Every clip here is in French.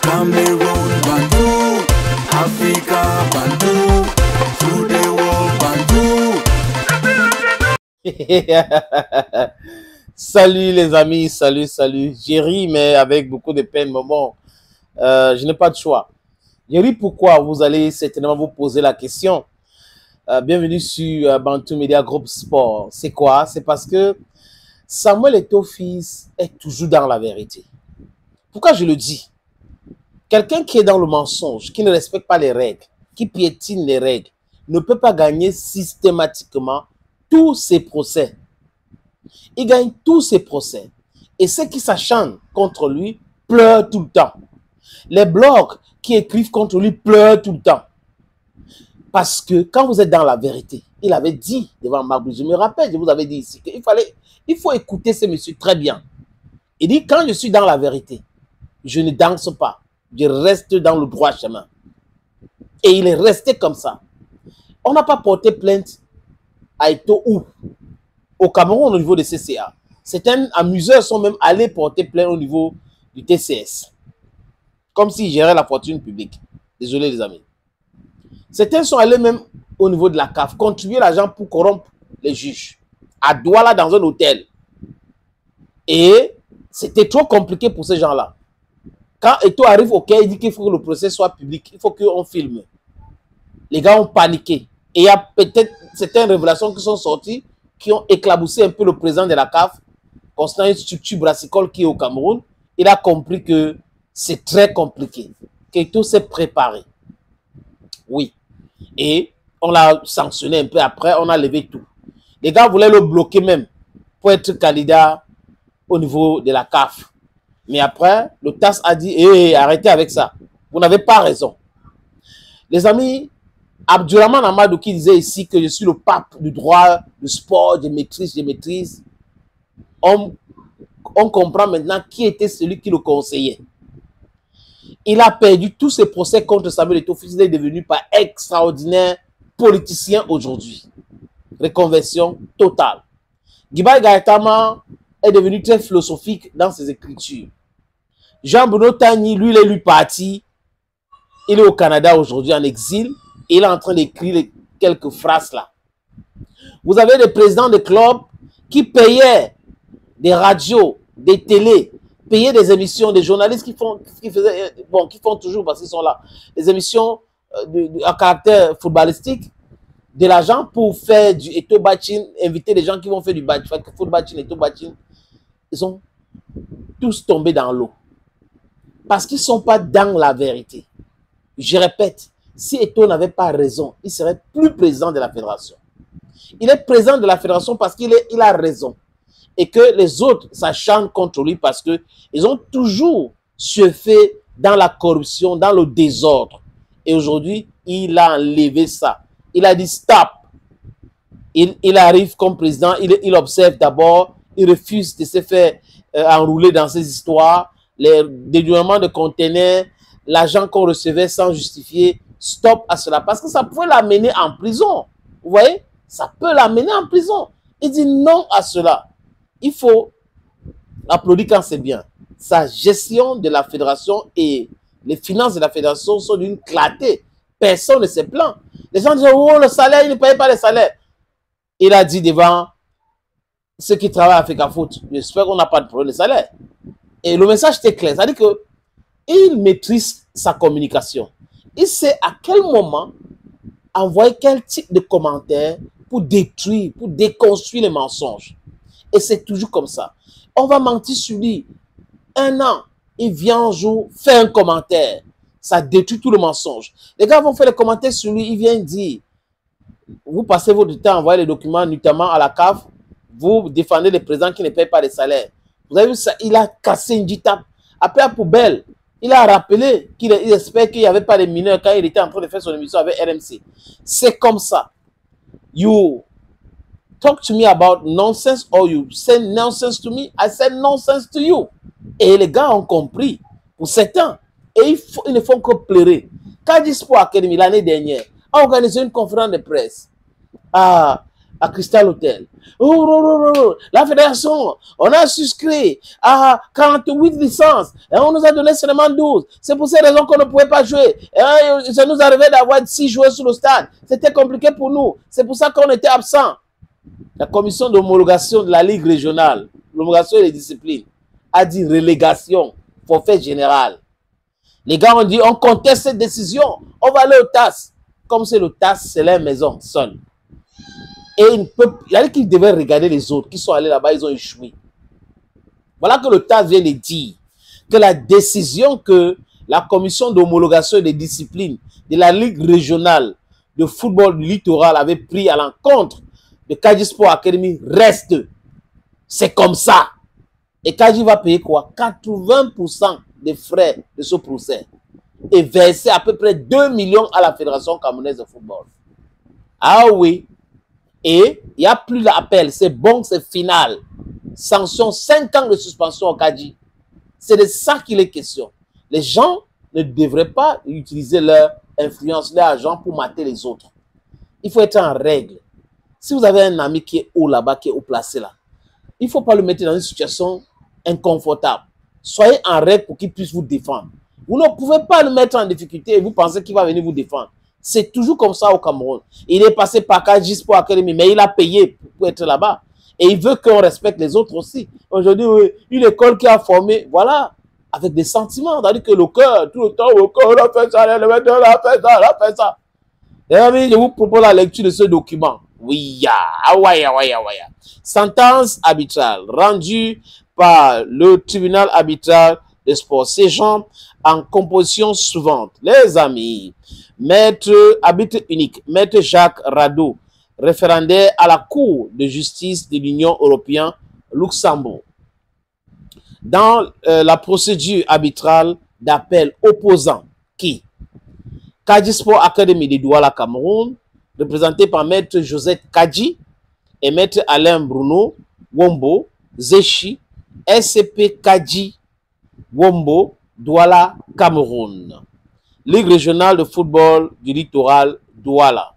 Cameroon, Bantou, Africa, Bantou, through the world, Bantou. Salut les amis, salut. J'ai ri, mais avec beaucoup de peine, mais bon, je n'ai pas de choix. J'ai ri pourquoi? Vous allez certainement vous poser la question. Bienvenue sur Bantou Media Group Sport. C'est quoi? C'est parce que Samuel Eto'o-Fils est toujours dans la vérité. Pourquoi je le dis? Quelqu'un qui est dans le mensonge, qui ne respecte pas les règles, qui piétine les règles, ne peut pas gagner systématiquement tous ses procès. Il gagne tous ses procès. Et ceux qui s'acharnent contre lui pleurent tout le temps. Les blogs qui écrivent contre lui pleurent tout le temps. Parce que quand vous êtes dans la vérité, il avait dit devant Mabou, je me rappelle, je vous avais dit ici qu'il faut écouter ce monsieur très bien. Il dit, quand je suis dans la vérité, je ne danse pas. Je reste dans le droit chemin. Et il est resté comme ça. On n'a pas porté plainte à Eto'o au Cameroun au niveau de CCA. Certains amuseurs sont même allés porter plainte au niveau du TCS. Comme s'ils géraient la fortune publique. Désolé les amis. Certains sont allés même au niveau de la CAF, contribuer l'argent pour corrompre les juges. À Douala dans un hôtel. Et c'était trop compliqué pour ces gens-là. Quand Eto'o arrive au Caire, il dit qu'il faut que le procès soit public. Il faut qu'on filme. Les gars ont paniqué. Et il y a peut-être certaines révélations qui sont sorties qui ont éclaboussé un peu le président de la CAF concernant une structure brassicole qui est au Cameroun. Il a compris que c'est très compliqué. Qu'Eto'o s'est préparé. Oui. Et on l'a sanctionné un peu après, on a levé tout. Les gars voulaient le bloquer même pour être candidat au niveau de la CAF. Mais après, le TAS a dit, hey, arrêtez avec ça. Vous n'avez pas raison. Les amis, Abdourahmane Amadou qui disait ici que je suis le pape du droit, du sport, je maîtrise. On comprend maintenant qui était celui qui le conseillait. Il a perdu tous ses procès contre Samuel Eto'o-Fils. Il est devenu par extraordinaire politicien aujourd'hui. Reconversion totale. Guiba Gaëtama est devenu très philosophique dans ses écritures. Jean-Bruno Tagny, lui, il est lui parti. Il est au Canada aujourd'hui en exil. Et il est en train d'écrire quelques phrases là. Vous avez des présidents de clubs qui payaient des radios, des télés, payaient des émissions, des journalistes qui font toujours, parce qu'ils sont là, des émissions à caractère footballistique, de l'argent pour faire du Eto'o Bachin, inviter les gens qui vont faire du foot Bachin, Eto'o Bachin. Ils sont tous tombés dans l'eau. Parce qu'ils ne sont pas dans la vérité. Je répète, si Eto'o n'avait pas raison, il serait plus président de la fédération. Il est président de la fédération parce qu'il a raison. Et que les autres s'acharnent contre lui parce qu'ils ont toujours surfé dans la corruption, dans le désordre. Et aujourd'hui, il a enlevé ça. Il a dit stop. Il arrive comme président, il observe d'abord, il refuse de se faire enrouler dans ces histoires, les détournements de conteneurs, l'argent qu'on recevait sans justifier. Stop à cela. Parce que ça pouvait l'amener en prison. Vous voyez? Ça peut l'amener en prison. Il dit non à cela. Il faut applaudir quand c'est bien. Sa gestion de la fédération et les finances de la fédération sont d'une clarté. Personne ne se plaint. Les gens disent, oh, le salaire, il ne paye pas le salaire. Il a dit devant ceux qui travaillent à FECAFOOT, j'espère qu'on n'a pas de problème de salaire. Et le message était clair. C'est-à-dire qu'il maîtrise sa communication. Il sait à quel moment envoyer quel type de commentaire pour détruire, pour déconstruire les mensonges. Et c'est toujours comme ça. On va mentir sur lui. Un an, il vient un jour, fait un commentaire. Ça détruit tout le mensonge. Les gars vont faire des commentaires sur lui. Il vient dire, vous passez votre temps à envoyer les documents, notamment à la CAF. Vous défendez les présidents qui ne payent pas les salaires. Vous avez vu ça? Il a cassé une dita. Après la poubelle, il a rappelé qu'il espère qu'il n'y avait pas de mineurs quand il était en train de faire son émission avec RMC. C'est comme ça. You talk to me about nonsense or you say nonsense to me, I say nonsense to you. Et les gars ont compris, pour certains. Et ils ne font que pleurer. Quand Sport Academy, l'année dernière, a organisé une conférence de presse. Ah, à Crystal Hotel. La fédération, on a souscrit à 48 licences et on nous a donné seulement 12. C'est pour ces raisons qu'on ne pouvait pas jouer. Et ça nous arrivait d'avoir 6 joueurs sur le stade. C'était compliqué pour nous. C'est pour ça qu'on était absent. La commission d'homologation de la Ligue régionale, l'homologation des disciplines, a dit relégation, forfait général. Les gars ont dit, on conteste cette décision, on va aller au TAS. Comme c'est le TAS, c'est leur maison seule. Et il a dit qu'ils devaient regarder les autres qui sont allés là-bas, ils ont échoué. Voilà que le TAS vient de dire que la décision que la commission d'homologation des disciplines de la Ligue régionale de football du littoral avait pris à l'encontre de Kaji Sport Academy reste. C'est comme ça. Et Kaji va payer quoi? 80% des frais de ce procès. Et verser à peu près 2 millions à la Fédération camerounaise de football. Ah oui. Et il n'y a plus d'appel. C'est bon, c'est final. Sanction, 5 ans de suspension au Kaji. C'est de ça qu'il est question. Les gens ne devraient pas utiliser leur influence, leur argent pour mater les autres. Il faut être en règle. Si vous avez un ami qui est haut là-bas, qui est haut placé là, il ne faut pas le mettre dans une situation inconfortable. Soyez en règle pour qu'il puisse vous défendre. Vous ne pouvez pas le mettre en difficulté et vous pensez qu'il va venir vous défendre. C'est toujours comme ça au Cameroun. Il est passé par Kaji Sport Academy, mais il a payé pour être là-bas. Et il veut qu'on respecte les autres aussi. Aujourd'hui, oui, une école qui a formé, voilà, avec des sentiments. C'est-à-dire que le cœur, tout le temps, le cœur, on a fait ça, on a fait ça, on a fait ça. Les amis, je vous propose la lecture de ce document. Oui, sentence arbitrale rendue par le tribunal arbitral de sport. Ces gens en composition suivante. Les amis, maître arbitre unique, maître Jacques Rado, référendaire à la Cour de justice de l'Union européenne, Luxembourg. Dans la procédure arbitrale d'appel opposant qui Kaji Sport Academy de Douala, Cameroun, représenté par maître Josette Kaji et maître Alain Bruno Wombo, Zéchi, SCP Kaji Wombo, Douala, Cameroun. Ligue régionale de football du littoral, Douala.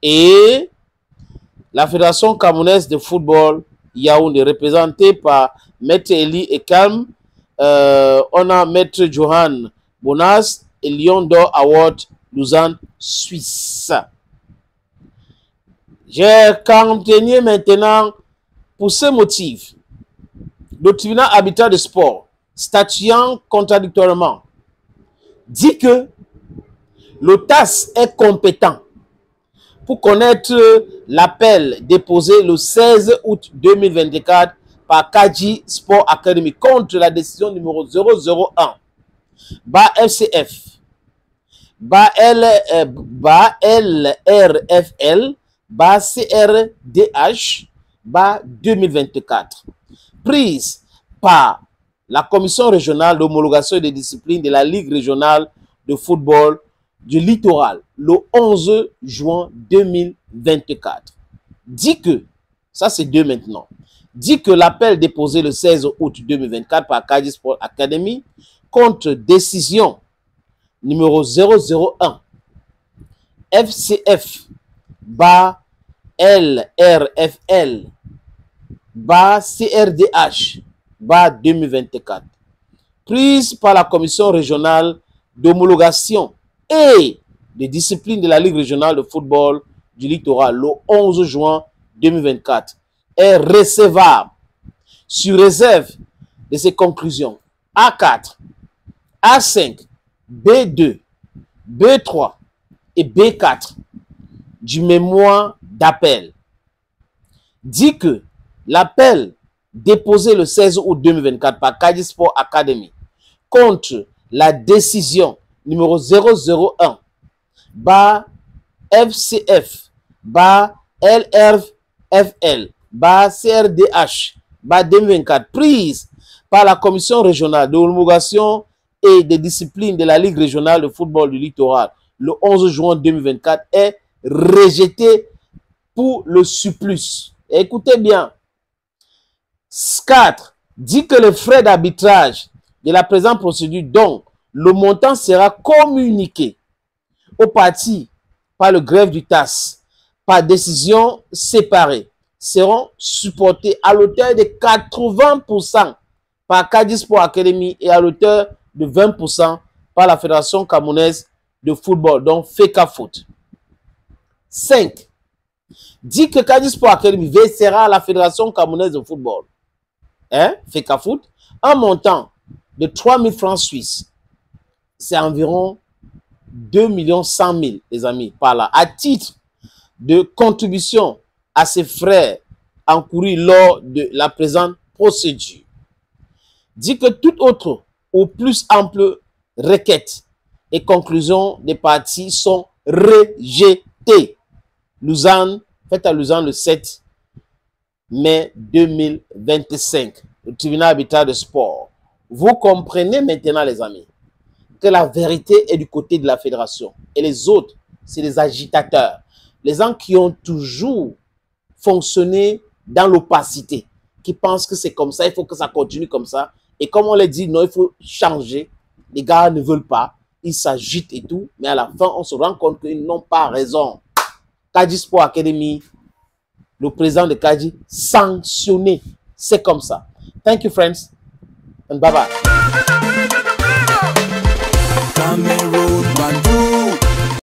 Et la Fédération camerounaise de football, Yaoundé, représentée par maître Eli Ekalm, on a maître Johan Bonas et Lion d'Or Award, Lausanne, Suisse. J'ai renseigné maintenant pour ce motif. Le tribunal arbitral de sport, statuant contradictoirement, dit que le TAS est compétent pour connaître l'appel déposé le 16 août 2024 par Kaji Sport Academy contre la décision numéro 001 FCF LRFL CRDH 2024 prise par la commission régionale d'homologation des disciplines de la Ligue régionale de football du littoral le 11 juin 2024 dit que, ça c'est deux maintenant, dit que l'appel déposé le 16 août 2024 par Kaji Sport Academy contre décision numéro 001 FCF LRFL CRDH 2024 prise par la commission régionale d'homologation et de discipline de la Ligue régionale de football du littoral le 11 juin 2024 est recevable sur réserve de ses conclusions A4, A5, B2, B3 et B4 du mémoire d'appel. Dit que l'appel déposé le 16 août 2024 par Kaji Sport Academy contre la décision numéro 001 FCF LRFL CRDH 2024 prise par la commission régionale de l'homologation et des disciplines de la Ligue régionale de football du littoral le 11 juin 2024 est rejeté pour le surplus. Écoutez bien. 4 dit que les frais d'arbitrage de la présente procédure, dont le montant sera communiqué aux parties par le greffe du TAS par décision séparée seront supportés à l'auteur de 80% par Kadi Sport Academy et à l'auteur de 20% par la Fédération camerounaise de football, donc FECAFOOT. 5. Dit que Kadi Sport Academy versera à la Fédération camerounaise de football, FECAFOOT, un montant de 3 000 francs suisses. C'est environ 2 100 000, les amis, par là, à titre de contribution à ses frais encourus lors de la présente procédure. Dit que toute autre ou plus ample requête et conclusion des parties sont rejetées. Lausanne, fait à Lausanne le 7 mai 2025, le tribunal arbitral de sport. Vous comprenez maintenant, les amis, que la vérité est du côté de la fédération. Et les autres, c'est les agitateurs. Les gens qui ont toujours fonctionné dans l'opacité, qui pensent que c'est comme ça, il faut que ça continue comme ça. Et comme on les dit, non, il faut changer. Les gars ne veulent pas, ils s'agitent et tout. Mais à la fin, on se rend compte qu'ils n'ont pas raison. Kadi Sport Academy, le président de Kadi, sanctionné. C'est comme ça. Thank you, friends. And bye-bye.